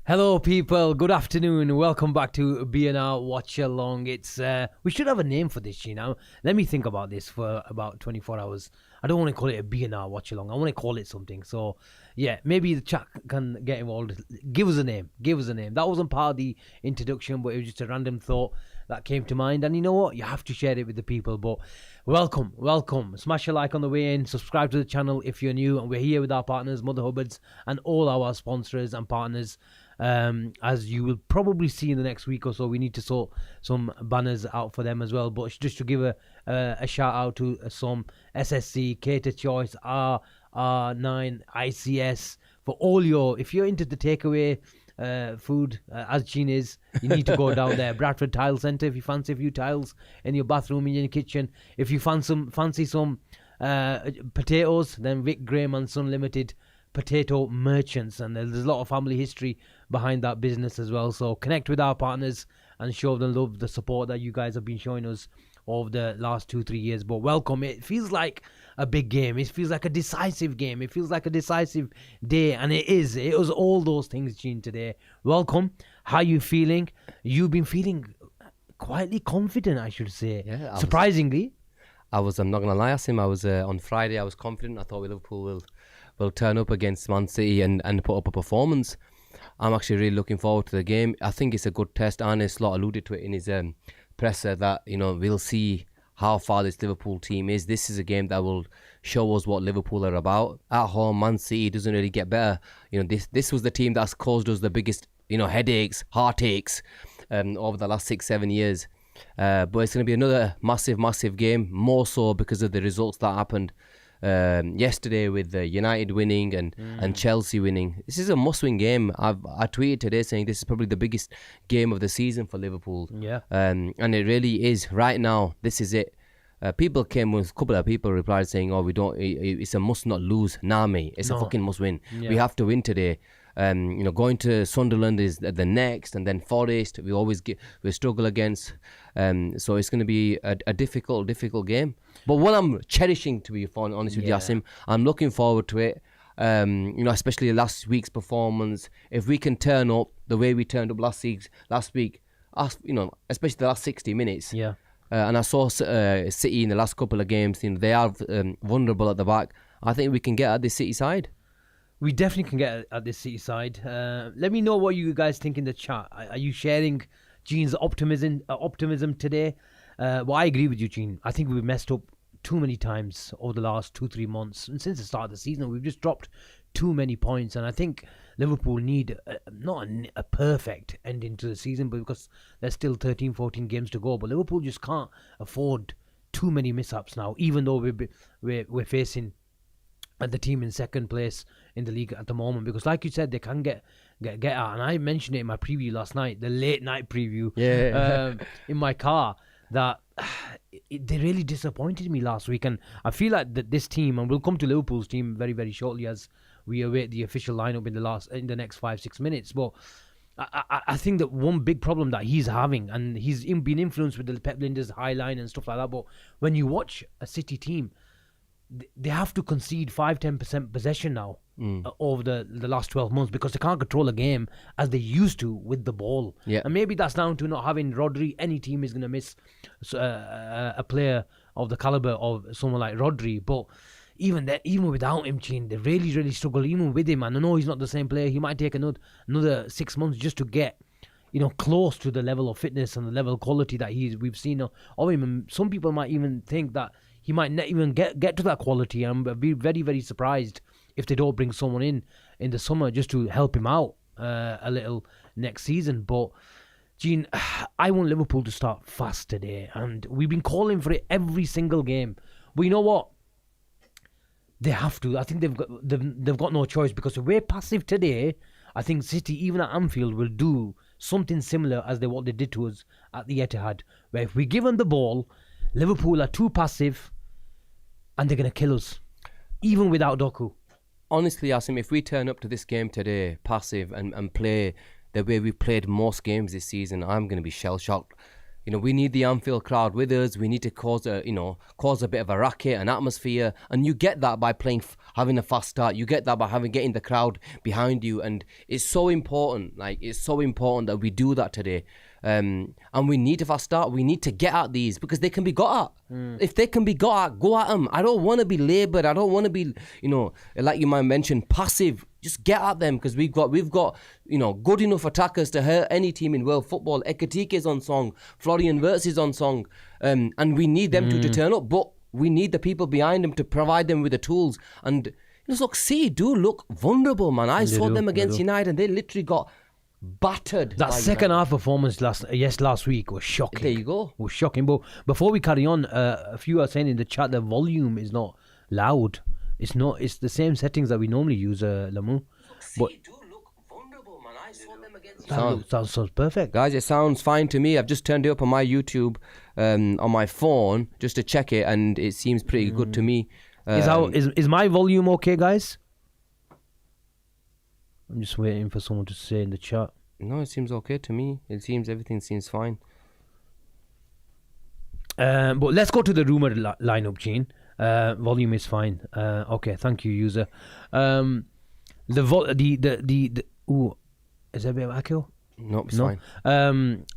Hello people, good afternoon, welcome back to BNR Watch Along. We should have a name for this, you know. Let me think about this for about 24 hours. I don't want to call it a BNR Watch Along, I want to call it something. So, yeah, maybe the chat can get involved. Give us a name. That wasn't part of the introduction, but it was just a random thought that came to mind. And you know what? You have to share it with the people. But welcome. Smash a like on the way in, subscribe to the channel if you're new. And we're here with our partners, Mother Hubbards, and all our sponsors and partners. As you will probably see in the next week or so, we need to sort some banners out for them as well. But just to give a shout out to some SSC, Cater Choice, R9, ICS, for all if you're into the takeaway food, as Cheen is, you need to go down there. Bradford Tile Centre, if you fancy a few tiles in your bathroom, in your kitchen. If you fancy some potatoes, then Vic Graham and Son Limited Potato Merchants, and there's a lot of family history behind that business as well. So connect with our partners and show them love, the support that you guys have been showing us over the last 2-3 years. But welcome. It feels like a big game. It feels like a decisive game. It feels like a decisive day, and it was all those things, Cheen, today. Welcome. How you feeling? You've been feeling quietly confident, I should say. Yeah, surprisingly. I'm not gonna lie, Asim. I was on Friday. I was confident. I thought Liverpool will turn up against Man City and put up a performance. I'm actually really looking forward to the game. I think it's a good test. Arne Slot alluded to it in his presser that, you know, we'll see how far this Liverpool team is. This is a game that will show us what Liverpool are about. At home, Man City doesn't really get better. You know, this was the team that's caused us the biggest, you know, headaches, heartaches over the last 6-7 years. But it's going to be another massive game, more so because of the results that happened yesterday with United winning and Chelsea winning. This is a must-win game. I tweeted today saying this is probably the biggest game of the season for Liverpool. Yeah. And it really is. Right now, this is it. A couple of people replied saying, "Oh, we don't. It's a must not lose." Nah, mate, it's a fucking must win. Yeah. We have to win today. You know, going to Sunderland is the next, and then Forest we struggle against. So it's going to be a difficult game. But what I'm cherishing, to be honest with you, Asim, I'm looking forward to it. You know, especially last week's performance. If we can turn up the way we turned up last week, you know, especially the last 60 minutes. Yeah. And I saw City in the last couple of games. You know, they are vulnerable at the back. I think we can get at this City side. We definitely can get at this City side. Let me know what you guys think in the chat. Are you sharing Gene's optimism today? Well, I agree with you, Gene. I think we've messed up too many times over the last 2-3 months. And since the start of the season, we've just dropped too many points. And I think Liverpool need not a perfect ending to the season, but because there's still 13-14 games to go. But Liverpool just can't afford too many mishaps now, even though we're facing the team in second place in the league at the moment, because like you said, they can get out. And I mentioned it in my preview last night, the late night preview, in my car, that they really disappointed me last week. And I feel like that this team, and we'll come to Liverpool's team very, very shortly as we await the official lineup in the next 5-6 minutes. But I think that one big problem that he's having, and he's been influenced with the Pep Lijnders high line and stuff like that, but when you watch a City team, they have to concede 5-10% possession now over the last 12 months, because they can't control a game as they used to with the ball. Yeah. And maybe that's down to not having Rodri. Any team is going to miss a player of the caliber of someone like Rodri. But even without him, Cheen, they really, really struggle. Even with him, and I know he's not the same player. He might take another 6 months just to get, you know, close to the level of fitness and the level of quality that we've seen of him. And some people might even think that he might not even get to that quality. And I'd be very, very surprised if they don't bring someone in the summer just to help him out a little next season. But, Gene, I want Liverpool to start fast today. And we've been calling for it every single game. But you know what? They have to. I think they've got no choice, because if we're passive today, I think City, even at Anfield, will do something similar as what they did to us at the Etihad, where if we give them the ball, Liverpool are too passive, and they're going to kill us, even without Doku. Honestly, Asim, if we turn up to this game today passive and play the way we played most games this season, I'm going to be shell-shocked. we need the Anfield crowd with us. We need to cause a bit of a racket, an atmosphere, and you get that by having a fast start. You get that by getting the crowd behind you, and it's so important. Like, it's so important that we do that today. And we need a fast start. We need to get at these because they can be got at. If they can be got at, go at them. I don't want to be laboured. I don't want to be, like you might mention, passive. Just get at them because we've got good enough attackers to hurt any team in world football. Ekatike is on song. Florian Wirtz is on song. And we need them to turn up. But we need the people behind them to provide them with the tools. And look, City do look vulnerable, man. I saw them against United and they literally got battered. That second half performance last week was shocking. There you go. Was shocking. But before we carry on, a few are saying in the chat the volume is not loud. It's not. It's the same settings that we normally use, Lamu. But do look vulnerable, man. I saw them against sounds perfect, guys. It sounds fine to me. I've just turned it up on my YouTube, on my phone, just to check it, and it seems pretty good to me. Is my volume okay, guys? I'm just waiting for someone to say in the chat. No, it seems okay to me. Everything seems fine. But let's go to the rumored lineup, Cheen. Volume is fine. Okay, thank you, user. Ooh, is there a bit of echo? Nope, it's fine.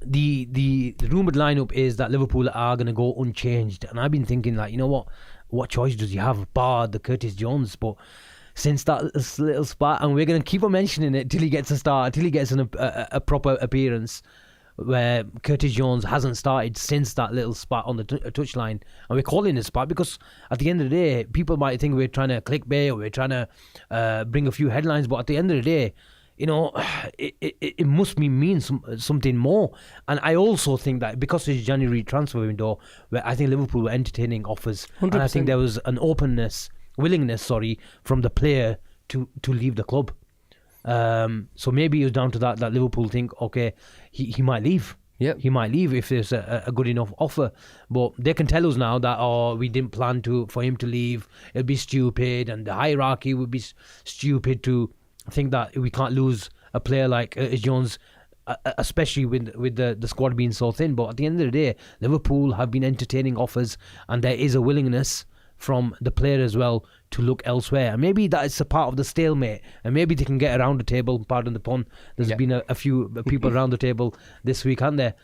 The rumored lineup is that Liverpool are going to go unchanged, and I've been thinking, like, you know what choice does he have bar the Curtis Jones? But since that little spot, and we're going to keep on mentioning it till he gets a start, till he gets a proper appearance, where Curtis Jones hasn't started since that little spot on the touchline. And we're calling it a spot because at the end of the day, people might think we're trying to clickbait or we're trying to bring a few headlines, but at the end of the day, it must mean something more. And I also think that because it's January transfer window, where I think Liverpool were entertaining offers, 100%. and I think there was an willingness from the player to leave the club. So maybe it was down to that Liverpool think, okay, he might leave. Yep. He might leave if there's a good enough offer. But they can tell us now that, we didn't plan for him to leave. It'd be stupid, and the hierarchy would be stupid to think that we can't lose a player like Jones, especially with the squad being so thin. But at the end of the day, Liverpool have been entertaining offers, and there is a willingness from the player as well to look elsewhere. And maybe that is a part of the stalemate, and maybe they can get around the table, pardon the pun. There's been a few people around the table this week, haven't there?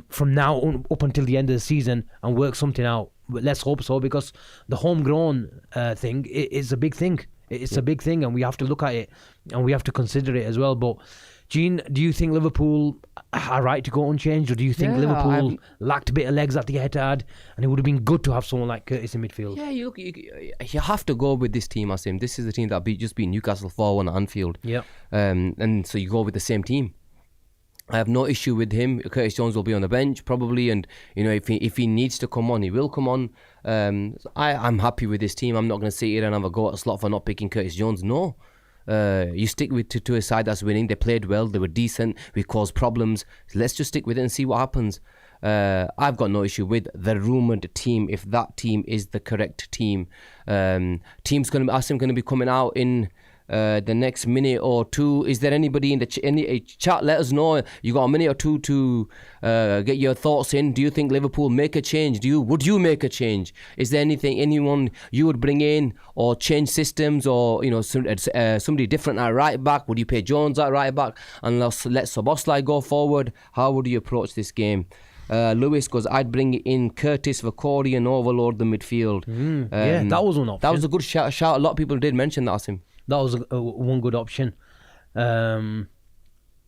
From now on, up until the end of the season, and work something out. But let's hope so, because the homegrown thing is a big thing. It's a big thing, and we have to look at it, and we have to consider it as well. But Cheen, do you think Liverpool are right to go unchanged, or do you think Liverpool lacked a bit of legs at the Etihad, and it would have been good to have someone like Curtis in midfield? Yeah, you have to go with this team, Asim. This is the team that just beat Newcastle 4-1 at Anfield. Yeah. And so you go with the same team. I have no issue with him. Curtis Jones will be on the bench probably, and if he needs to come on, he will come on. I'm happy with this team. I'm not going to sit here and have a go at a slot for not picking Curtis Jones. No. You stick to a side that's winning. They played well. They were decent. We caused problems. So let's just stick with it and see what happens. I've got no issue with the rumoured team if that team is the correct team. Team's going to be Asim going to be coming out in the next minute or two. Is there anybody in the chat? Let us know. You got a minute or two to get your thoughts in. Do you think Liverpool make a change? Would you make a change? Is there anyone you would bring in or change systems, or somebody different at right back? Would you play Jones at right back and let Szoboszlai go forward? How would you approach this game? Lewis goes, I'd bring in Curtis for Corey and overload the midfield. Yeah, that was one option. That was a good shout. A lot of people did mention that, Asim. That was one good option.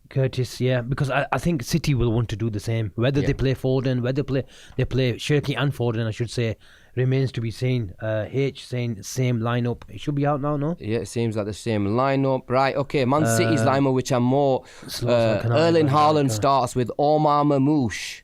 Curtis, yeah, because I think City will want to do the same. Whether they play Foden, whether they play Shirky and Foden, I should say, remains to be seen. H saying same lineup. It should be out now, no? Yeah, it seems like the same lineup. Right, okay, Man City's lineup, which are more... Erling Haaland starts with Omar Mamouche.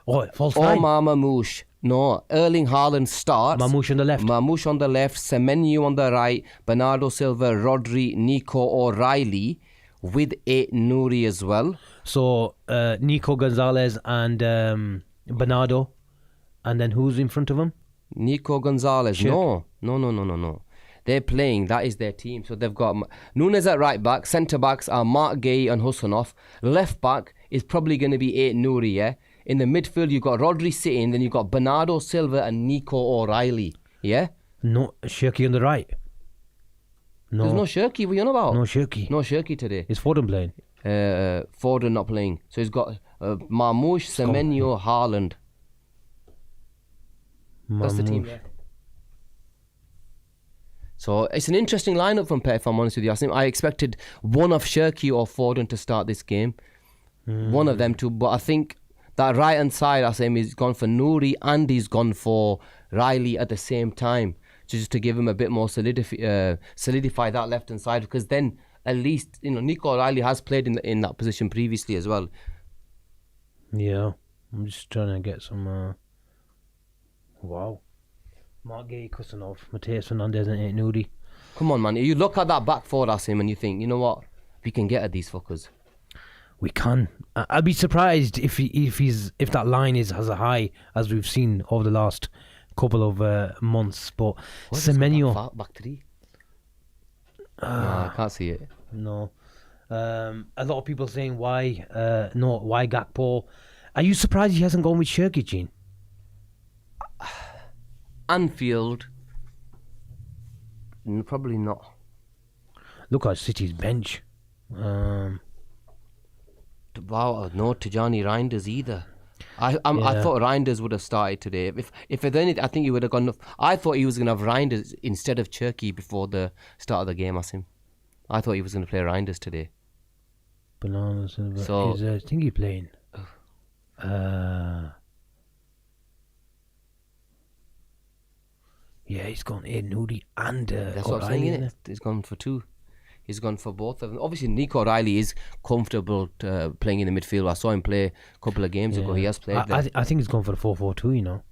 Oh, false line. Omar Mamouche. No, Erling Haaland starts. Mamouche on the left. Mamouche on the left, Semenyo on the right, Bernardo Silva, Rodri, Nico O'Reilly, with Nouri as well. So, Nico Gonzalez and Bernardo. And then who's in front of him? Nico Gonzalez. Sure. No. They're playing. That is their team. So they've got Nunes at right back. Centre backs are Mark Gay and Husanov. Left back is probably going to be Nouri, yeah? In the midfield, you've got Rodri sitting, then you've got Bernardo Silva and Nico O'Reilly. Yeah? No, Shirky on the right. No. There's no Shirky, what are you on about? No Shirky. No Shirky today. Is Foden playing? Foden not playing. So he's got Marmoush, Semenyo, Haaland. That's the team there. So it's an interesting lineup from Pep, if I'm honest with you, Asim. I expected one of Shirky or Foden to start this game. One of them two. But I think that right-hand side, Asim, he's gone for Nouri and he's gone for Riley at the same time. Just to give him a bit more solidify that left-hand side. Because then, at least, Nico Riley has played in that position previously as well. Yeah. I'm just trying to get some... Wow. Mark Gay, Kusanov, Mateus Fernandez and Nouri. Come on, man. You look at that back four, Asim, and you think, you know what? We can get at these fuckers. We can. I'd be surprised if that line has a high as we've seen over the last couple of months. But Semenyo, back three. No, I can't see it. No. A lot of people saying why Gakpo. Are you surprised he hasn't gone with Shirky, Cheen? Anfield, probably not. Look at City's bench. Wow, no Tijani Reinders either. I thought Reinders would have started today. If at any, I think he would have gone. I thought he was going to have Reinders instead of Cherky before the start of the game. Asim, I thought he was going to play Reinders today. Bananas. So I think he's playing. Yeah, he's gone Nouri and that's what I'm saying, isn't it? He's gone for two. He's gone for both of them. Obviously, Nico O'Reilly is comfortable playing in the midfield. I saw him play a couple of games ago. He has played there. I think he's gone for the 4-4-2,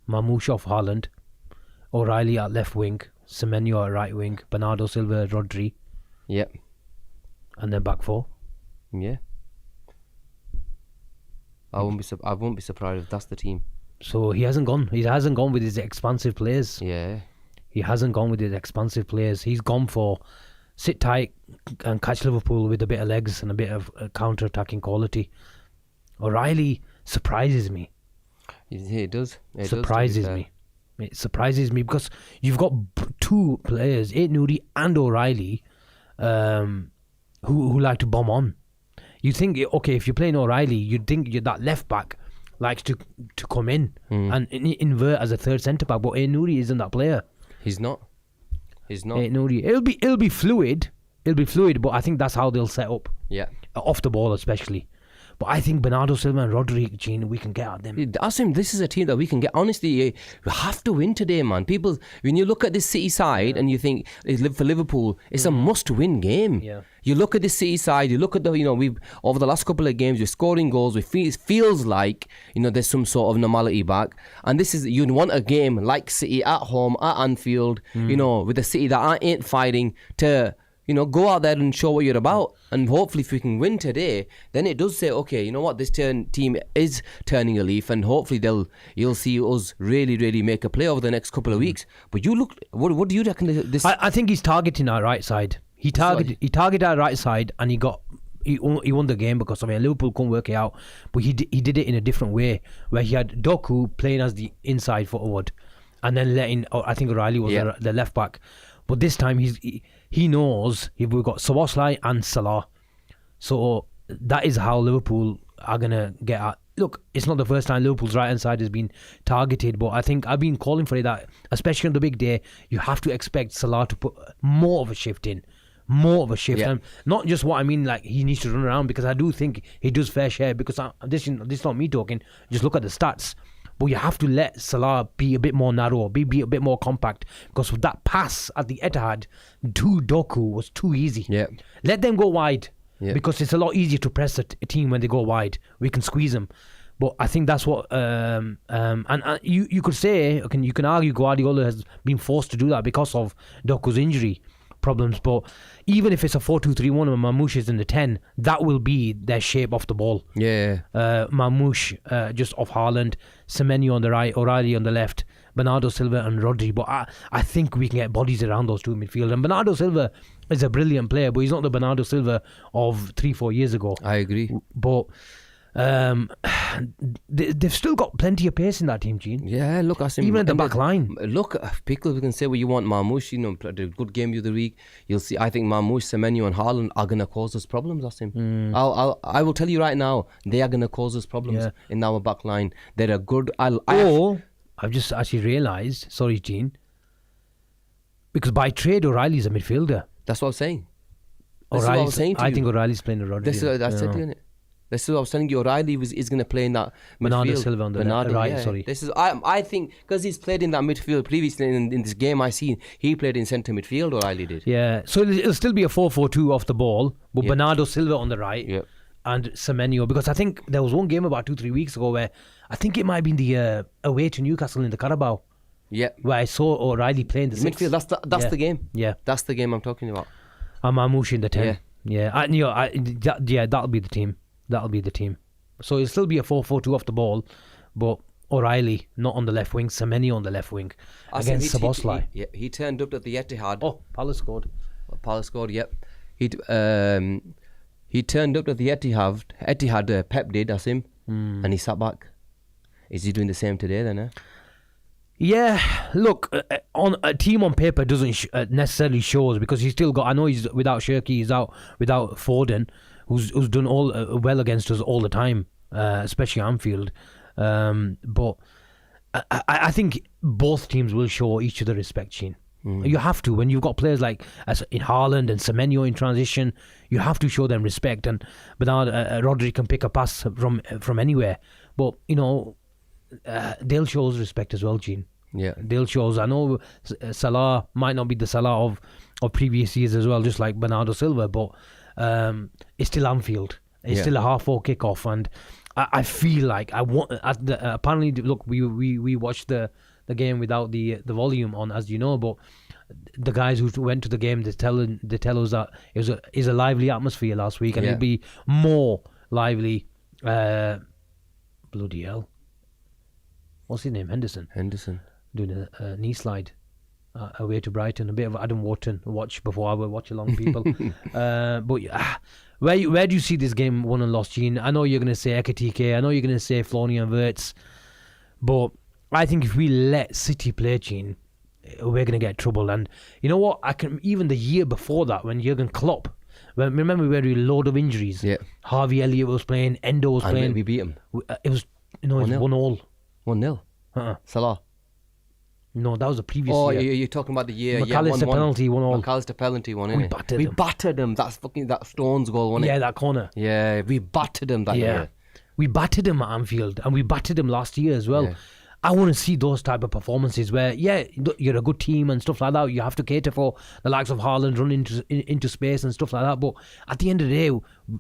Marmoush off Haaland, O'Reilly at left wing, Semenyo at right wing, Bernardo Silva, Rodri. Yep. And then back four. Yeah. I won't be surprised if that's the team. So he hasn't gone. He hasn't gone with his expansive players. Yeah. He hasn't gone with his expansive players. He's gone for sit tight and catch Liverpool with a bit of legs and a bit of counter-attacking quality. O'Reilly surprises me. It does. It surprises me. It surprises me because you've got two players, Nouri and O'Reilly, who like to bomb on. You think, okay, if you're playing O'Reilly, you'd think that left back likes to come in and invert as a third centre back, but Nouri isn't that player. He's not. Nouri. It'll be fluid. But I think that's how they'll set up. Yeah. Off the ball especially. But I think Bernardo Silva and Rodri, Cheen, we can get at them. Asim, this is a team that we can get. Honestly, we have to win today, man. People, when you look at this City side and you think for Liverpool, it's a must-win game. Yeah. You look at the City side. You look at we've over the last couple of games, we're scoring goals. It feels like there's some sort of normality back. And this is you'd want a game like City at home at Anfield. With a City that ain't fighting to. Go out there and show what you're about. And hopefully if we can win today, then it does say, okay, you know what, this team is turning a leaf and hopefully you'll see us really, really make a play over the next couple of weeks. But what do you reckon this... I think he's targeting our right side. He targeted our right side and he won the game because Liverpool couldn't work it out. But he did it in a different way where he had Doku playing as the inside forward and then letting, I think O'Reilly was the left back. But this time he knows we've got Szoboszlai and Salah. So that is how Liverpool are going to get at. Look, it's not the first time Liverpool's right-hand side has been targeted, but I think I've been calling for it that, especially on the big day, you have to expect Salah to put more of a shift in. Yeah. And not just what I mean, like he needs to run around, because I do think he does fair share, because this is not me talking, just look at the stats. But you have to let Salah be a bit more narrow, be a bit more compact, because with that pass at the Etihad to Doku was too easy. Yeah. Let them go wide, because it's a lot easier to press a team when they go wide. We can squeeze them. But I think that's what you could say, you can argue Guardiola has been forced to do that because of Doku's injury problems. But even if it's a 4-2-3-1 and Marmoush is in the 10, that will be their shape off the ball. Yeah. Marmoush just off Haaland, Semenyo on the right, O'Reilly on the left, Bernardo Silva and Rodri. But I think we can get bodies around those two in midfield. And Bernardo Silva is a brilliant player, but he's not the Bernardo Silva of 3-4 years ago. I agree. But They've still got plenty of pace in that team, Cheen. Yeah, look, Asim, Even at the back line. Look, people can say what you want. Marmoush, played a good game the other week. You'll see. I think Marmoush, Semenyo, and Haaland are gonna cause us problems, Asim. I will tell you right now, they are gonna cause us problems in our back line. They're a good. I've just actually realised. Sorry, Cheen. Because by trade, O'Reilly's a midfielder. That's what I'm saying. This is what I was saying to you. I think O'Reilly's playing a Rodri. This is what I said to you, innit? This is what I was telling you. O'Reilly is going to play in that Bernardo midfield. Silva on the right. Sorry. This is I think because he's played in that midfield previously in this game I seen. He played in centre midfield. O'Reilly did. Yeah. So it'll still be a 4-4-2 off the ball, but Bernardo Silva on the right and Semenyo. Because I think there was one game about 2-3 weeks ago where I think it might have been the away to Newcastle in the Carabao. Yeah. Where I saw O'Reilly playing the midfield. That's the game. Yeah. That's the game I'm talking about. And Marmoush in the 10. Yeah. That'll be the team. That'll be the team. So it'll still be a 4-4-2 off the ball, but O'Reilly not on the left wing, Semenyo on the left wing against Szoboszlai. He turned up at the Etihad. Oh, Palace scored. Yep. He turned up at the Etihad. Pep did, Asim, and he sat back. Is he doing the same today then? Eh? Yeah, look, on a team on paper doesn't necessarily shows because he's still got. I know he's without Shirky, he's out without Foden, who's done all well against us all the time, especially Anfield. But I think both teams will show each other respect, Cheen. You have to when you've got players like in Haaland and Semenyo in transition. You have to show them respect, and Bernard Rodri can pick a pass from anywhere. But they'll show us respect as well, Gene. Yeah, they'll show us. I know Salah might not be the Salah of previous years as well, just like Bernardo Silva, but it's still Anfield. It's still a 4:30 kickoff, and I feel like I want. Apparently, look, we watched the game without the volume on, as you know, but the guys who went to the game, they tell us that it was a lively atmosphere last week, and it'll be more lively. Bloody hell. What's his name? Henderson. Doing a knee slide away to Brighton. A bit of Adam Wharton watch before I will watch along, people. But where do you see this game won and lost, Gene? I know you're going to say Ekitike. I know you're going to say Florian Wirtz. But I think if we let City play, Gene, we're going to get trouble. And you know what? Even the year before that, when Jurgen Klopp, remember we had a load of injuries. Yeah. Harvey Elliott was playing. Endo was playing. And we beat him. It was 1-1. 1-0. Salah. No, that was the previous year. Oh, you're talking about the year. McAllister penalty, 1-1. McAllister penalty, one. We battered them. That Stones goal, wasn't it? Yeah, that corner. Yeah, we battered them that year. We battered them at Anfield, and we battered them last year as well. Yeah. I want to see those type of performances where, you're a good team and stuff like that. You have to cater for the likes of Haaland running into space and stuff like that. But at the end of the day,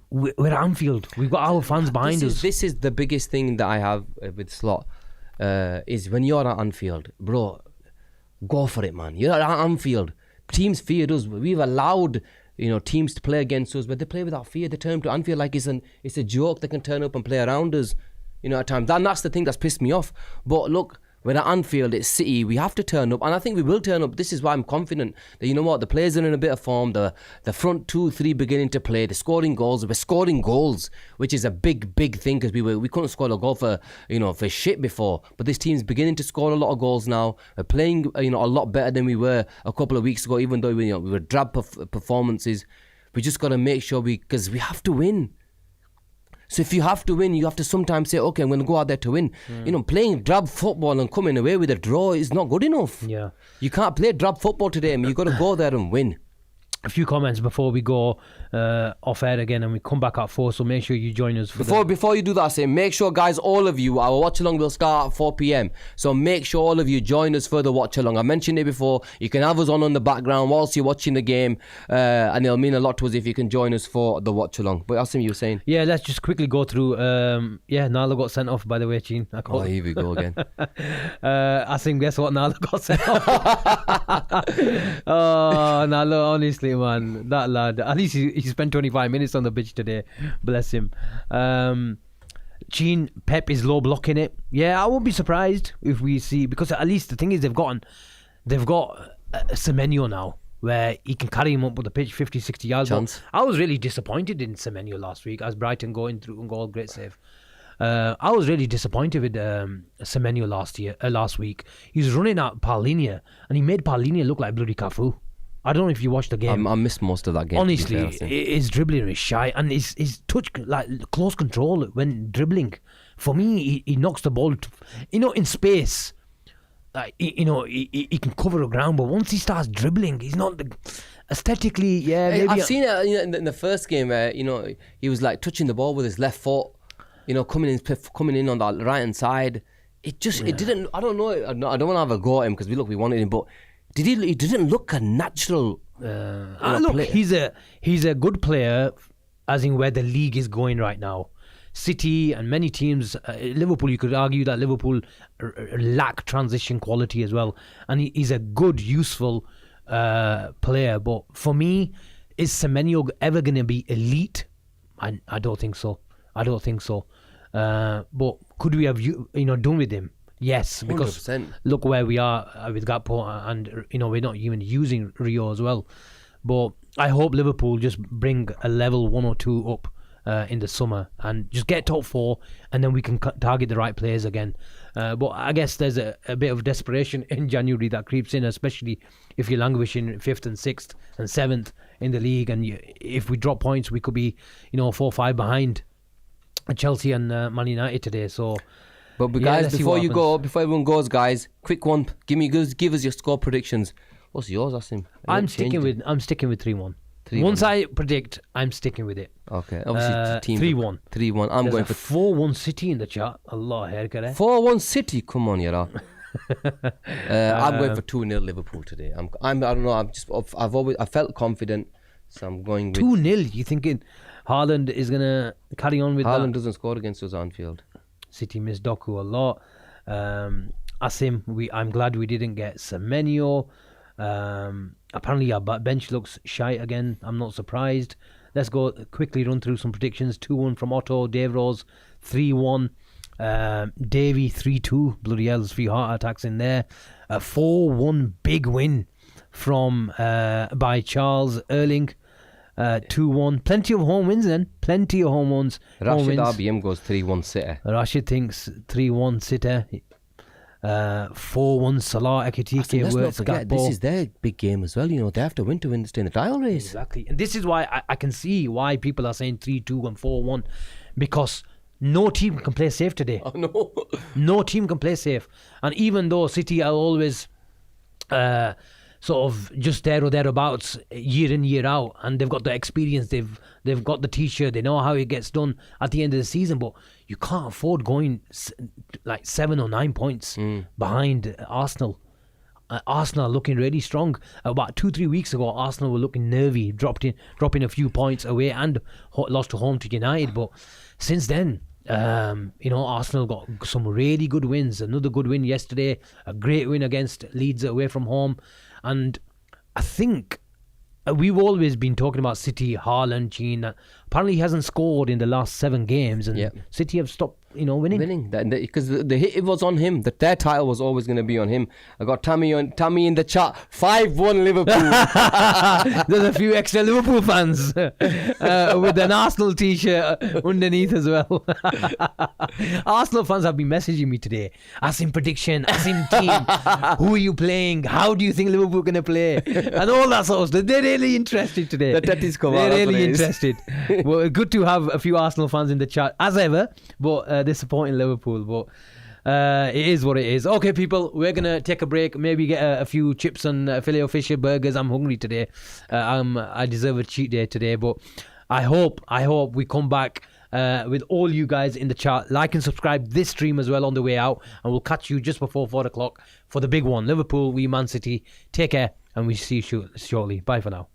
we're at Anfield. We've got our fans behind us. This is the biggest thing that I have with Slot. Is when you're at Anfield, bro, go for it, man. You're at Anfield. Teams fear us. We've allowed teams to play against us, but they play without fear. They turn to Anfield like it's a joke. They can turn up and play around us, at times. That's the thing that's pissed me off. But look, we're at Anfield, it's City. We have to turn up, and I think we will turn up. This is why I'm confident that the players are in a bit of form. The front 2-3 beginning to play. They're scoring goals. We're scoring goals, which is a big thing because we couldn't score a goal for shit before. But this team's beginning to score a lot of goals now. We're playing a lot better than we were a couple of weeks ago. Even though we were drab performances, we just got to make sure because we have to win. So if you have to win, you have to sometimes say, okay, I'm going to go out there to win. Playing drab football and coming away with a draw is not good enough. Yeah, you can't play drab football today. You've got to go there and win. A few comments before we go off air again, and we come back at 4. So make sure you join us before you do that. Say, make sure, guys, all of you, our watch along will start at 4 p.m. So make sure all of you join us for the watch along. I mentioned it before. You can have us on the background whilst you're watching the game, and it'll mean a lot to us if you can join us for the watch along. But Asim, you were saying? Yeah, let's just quickly go through. Nala got sent off, by the way, Cheen. Here we go again. Asim, guess what? Nala got sent off. Oh, Nala, honestly, man, that lad, at least he spent 25 minutes on the pitch today, bless him. Cheen, Pep is low blocking it. I won't be surprised if we see, because at least the thing is they've got Semenyo now, where he can carry him up with the pitch 50, 60 yards. Chance. I was really disappointed in Semenyo last week as Brighton going through and goal, great save. I was really disappointed with Semenyo last week. He was running at Paulinho and he made Paulinho look like bloody Cafu. I don't know if you watched the game. I missed most of that game. Honestly, his dribbling is shy and his touch, like close control when dribbling. For me, he knocks the ball, in space. He can cover the ground, but once he starts dribbling, he's not aesthetically. Yeah, maybe I've seen it in the first game where he was like touching the ball with his left foot, coming in on the right hand side. It didn't. I don't know. I don't want to have a go at him because we wanted him, but he didn't look a natural. Look, player. He's a good player, as in where the league is going right now. City and many teams, Liverpool, you could argue that Liverpool lack transition quality as well. And he's a good, useful player. But for me, is Semenyo ever going to be elite? I don't think so. But could we have done with him? Yes, because 100%. Look where we are with Gakpo, and we're not even using Rio as well. But I hope Liverpool just bring a level 1 or 2 up in the summer and just get top 4, and then we can target the right players again. But I guess there's a bit of desperation in January that creeps in, especially if you're languishing 5th and 6th and 7th in the league, and if we drop points, we could be 4 or 5 behind Chelsea and Man United today. So. But guys, before everyone goes, guys, quick one. Give us your score predictions. What's yours, Asim? I'm sticking with 3-1. Once I predict, I'm sticking with it. Okay, obviously 3-1. 3-1. I'm going for 4-1 City in the chat. Allah haircut. 4-1 City. Come on, Yara. I'm going for 2-0 Liverpool today. I don't know. I felt confident, so I'm going with 2-0. You thinking Haaland is gonna carry on with that? Haaland doesn't score against us on field. City missed Doku a lot. Asim, I'm glad we didn't get Semenyo. Apparently our bench looks shite again. I'm not surprised. Let's go quickly run through some predictions. 2-1 from Otto. Dave Rose 3-1. Davey 3-2. Bloody hell, there's 3 heart attacks in there. A 4-1 big win from by Charles Erling. 2-1. Plenty of home wins then. Plenty of home wins. Rashid RBM goes 3-1 City. Rashid thinks 3-1 City. 4-1 Salah Ekitike. Let's not forget, this is their big game as well. They have to win to stay in the title race. Exactly. And this is why I can see why people are saying 3-2 and 4-1. Because no team can play safe today. Oh, no. No team can play safe. And even though City are always sort of just there or thereabouts year in, year out, and they've got the experience, they've got the t-shirt, they know how it gets done at the end of the season, but you can't afford going like 7 or 9 points behind Arsenal. Arsenal are looking really strong. About 2-3 weeks ago, Arsenal were looking nervy, dropping a few points away and lost to home to United, but since then Arsenal got some really good wins. Another good win yesterday, a great win against Leeds away from home. And I think we've always been talking about City, Haaland, Cheen. Apparently he hasn't scored in the last 7 games, and City have stopped winning. Because it was on him. Their title was always going to be on him. I got Tammy in the chat. 5-1 Liverpool. There's a few extra Liverpool fans with an Arsenal t-shirt underneath as well. Arsenal fans have been messaging me today. Asim prediction, Asim team. Who are you playing? How do you think Liverpool going to play? And all that sort of stuff. They're really interested today. They're really interested. Well, good to have a few Arsenal fans in the chat as ever, but they're supporting Liverpool. But it is what it is. Okay, people, we're gonna take a break. Maybe get a few chips and filet o fish burgers. I'm hungry today. I deserve a cheat day today. But I hope we come back with all you guys in the chat. Like and subscribe this stream as well on the way out, and we'll catch you just before 4 o'clock for the big one. Liverpool, Man City. Take care, and we see you shortly. Bye for now.